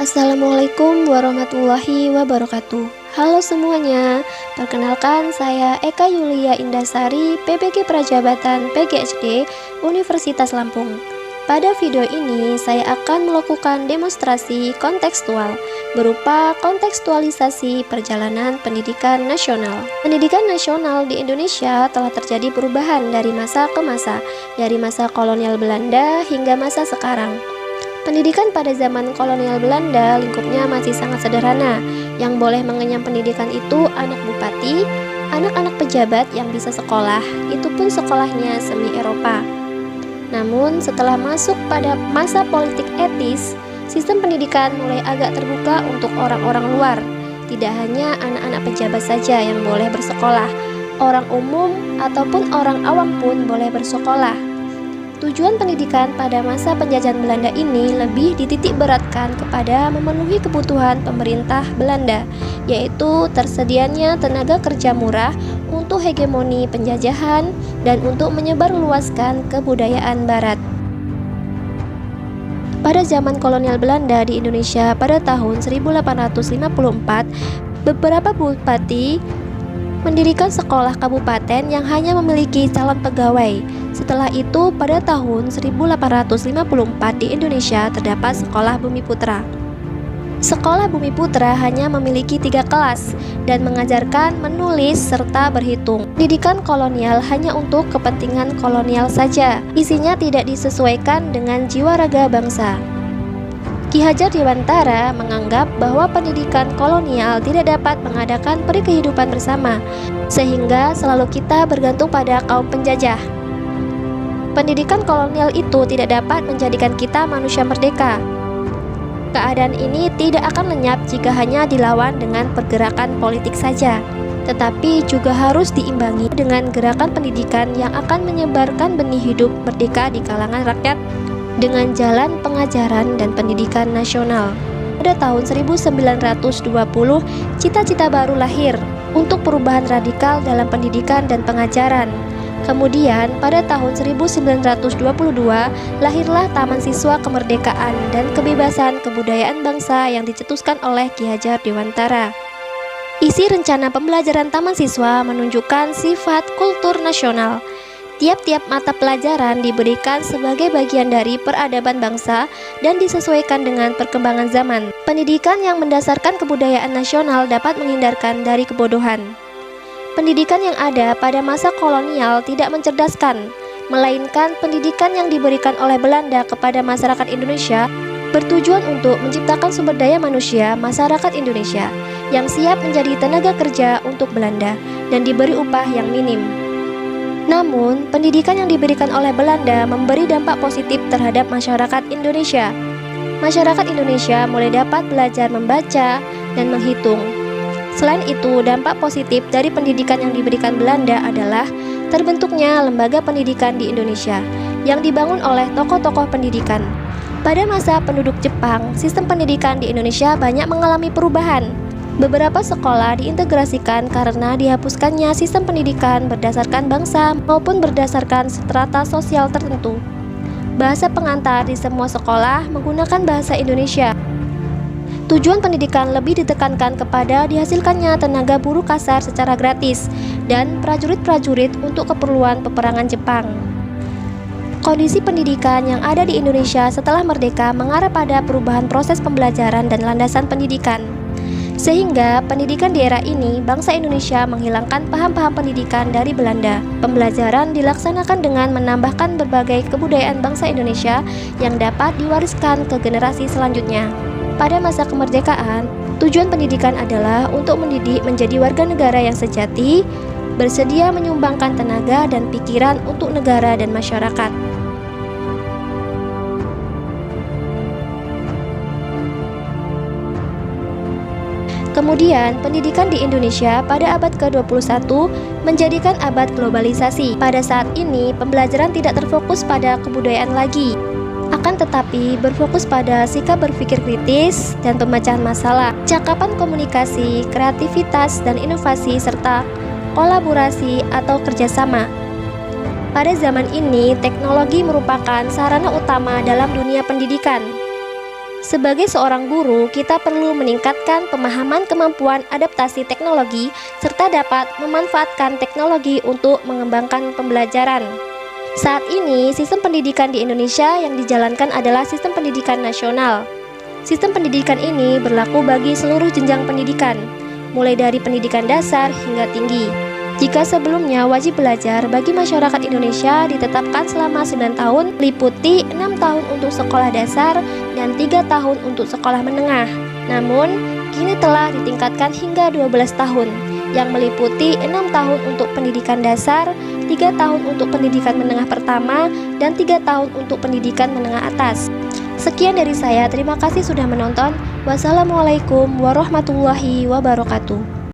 Assalamualaikum warahmatullahi wabarakatuh. Halo semuanya, perkenalkan saya Eka Yulia Indasari, PPG Prajabatan PGHD Universitas Lampung. Pada video ini saya akan melakukan demonstrasi kontekstual berupa kontekstualisasi perjalanan pendidikan nasional. Pendidikan nasional di Indonesia telah terjadi perubahan dari masa ke masa, dari masa kolonial Belanda hingga masa sekarang. Pendidikan pada zaman kolonial Belanda lingkupnya masih sangat sederhana. Yang boleh mengenyam pendidikan itu anak bupati, anak-anak pejabat yang bisa sekolah, itu pun sekolahnya semi Eropa. Namun setelah masuk pada masa politik etis, sistem pendidikan mulai agak terbuka untuk orang-orang luar. Tidak hanya anak-anak pejabat saja yang boleh bersekolah, orang umum ataupun orang awam pun boleh bersekolah. Tujuan pendidikan pada masa penjajahan Belanda ini lebih dititik beratkan kepada memenuhi kebutuhan pemerintah Belanda, yaitu tersedianya tenaga kerja murah untuk hegemoni penjajahan dan untuk menyebarluaskan kebudayaan Barat. Pada zaman kolonial Belanda di Indonesia pada tahun 1854, beberapa bupati mendirikan sekolah kabupaten yang hanya memiliki calon pegawai. Setelah itu, pada tahun 1854 di Indonesia terdapat Sekolah Bumi Putra. Sekolah Bumi Putra hanya memiliki 3 kelas dan mengajarkan menulis serta berhitung. Pendidikan kolonial hanya untuk kepentingan kolonial saja. Isinya tidak disesuaikan dengan jiwa raga bangsa. Ki Hajar Dewantara menganggap bahwa pendidikan kolonial tidak dapat mengadakan peri kehidupan bersama, sehingga selalu kita bergantung pada kaum penjajah. Pendidikan kolonial itu tidak dapat menjadikan kita manusia merdeka. Keadaan ini tidak akan lenyap jika hanya dilawan dengan pergerakan politik saja, tetapi juga harus diimbangi dengan gerakan pendidikan yang akan menyebarkan benih hidup merdeka di kalangan rakyat dengan jalan pengajaran dan pendidikan nasional. Pada tahun 1920, cita-cita baru lahir untuk perubahan radikal dalam pendidikan dan pengajaran. Kemudian, pada tahun 1922, lahirlah Taman Siswa Kemerdekaan dan Kebebasan Kebudayaan Bangsa yang dicetuskan oleh Ki Hajar Dewantara. Isi rencana pembelajaran Taman Siswa menunjukkan sifat kultur nasional. Tiap-tiap mata pelajaran diberikan sebagai bagian dari peradaban bangsa dan disesuaikan dengan perkembangan zaman. Pendidikan yang mendasarkan kebudayaan nasional dapat menghindarkan dari kebodohan. Pendidikan yang ada pada masa kolonial tidak mencerdaskan, melainkan pendidikan yang diberikan oleh Belanda kepada masyarakat Indonesia bertujuan untuk menciptakan sumber daya manusia masyarakat Indonesia yang siap menjadi tenaga kerja untuk Belanda dan diberi upah yang minim. Namun, pendidikan yang diberikan oleh Belanda memberi dampak positif terhadap masyarakat Indonesia. Masyarakat Indonesia mulai dapat belajar membaca dan menghitung. Selain itu, dampak positif dari pendidikan yang diberikan Belanda adalah terbentuknya lembaga pendidikan di Indonesia yang dibangun oleh tokoh-tokoh pendidikan. Pada masa penduduk Jepang, sistem pendidikan di Indonesia banyak mengalami perubahan. Beberapa sekolah diintegrasikan karena dihapuskannya sistem pendidikan berdasarkan bangsa maupun berdasarkan strata sosial tertentu. Bahasa pengantar di semua sekolah menggunakan bahasa Indonesia. Tujuan pendidikan lebih ditekankan kepada dihasilkannya tenaga buruh kasar secara gratis dan prajurit-prajurit untuk keperluan peperangan Jepang. Kondisi pendidikan yang ada di Indonesia setelah merdeka mengarah pada perubahan proses pembelajaran dan landasan pendidikan. Sehingga pendidikan di era ini, bangsa Indonesia menghilangkan paham-paham pendidikan dari Belanda. Pembelajaran dilaksanakan dengan menambahkan berbagai kebudayaan bangsa Indonesia yang dapat diwariskan ke generasi selanjutnya. Pada masa kemerdekaan, tujuan pendidikan adalah untuk mendidik menjadi warga negara yang sejati, bersedia menyumbangkan tenaga dan pikiran untuk negara dan masyarakat. Kemudian, pendidikan di Indonesia pada abad ke-21 menjadikan abad globalisasi. Pada saat ini, pembelajaran tidak terfokus pada kebudayaan lagi, akan tetapi berfokus pada sikap berpikir kritis dan pemecahan masalah, cakapan komunikasi, kreativitas dan inovasi, serta kolaborasi atau kerjasama. Pada zaman ini, teknologi merupakan sarana utama dalam dunia pendidikan. Sebagai seorang guru, kita perlu meningkatkan pemahaman kemampuan adaptasi teknologi serta dapat memanfaatkan teknologi untuk mengembangkan pembelajaran. Saat ini, sistem pendidikan di Indonesia yang dijalankan adalah sistem pendidikan nasional. Sistem pendidikan ini berlaku bagi seluruh jenjang pendidikan, mulai dari pendidikan dasar hingga tinggi. Jika sebelumnya wajib belajar bagi masyarakat Indonesia ditetapkan selama 9 tahun, meliputi 6 tahun untuk sekolah dasar dan 3 tahun untuk sekolah menengah. Namun, kini telah ditingkatkan hingga 12 tahun, yang meliputi 6 tahun untuk pendidikan dasar, 3 tahun untuk pendidikan menengah pertama, dan 3 tahun untuk pendidikan menengah atas. Sekian dari saya, terima kasih sudah menonton. Wassalamualaikum warahmatullahi wabarakatuh.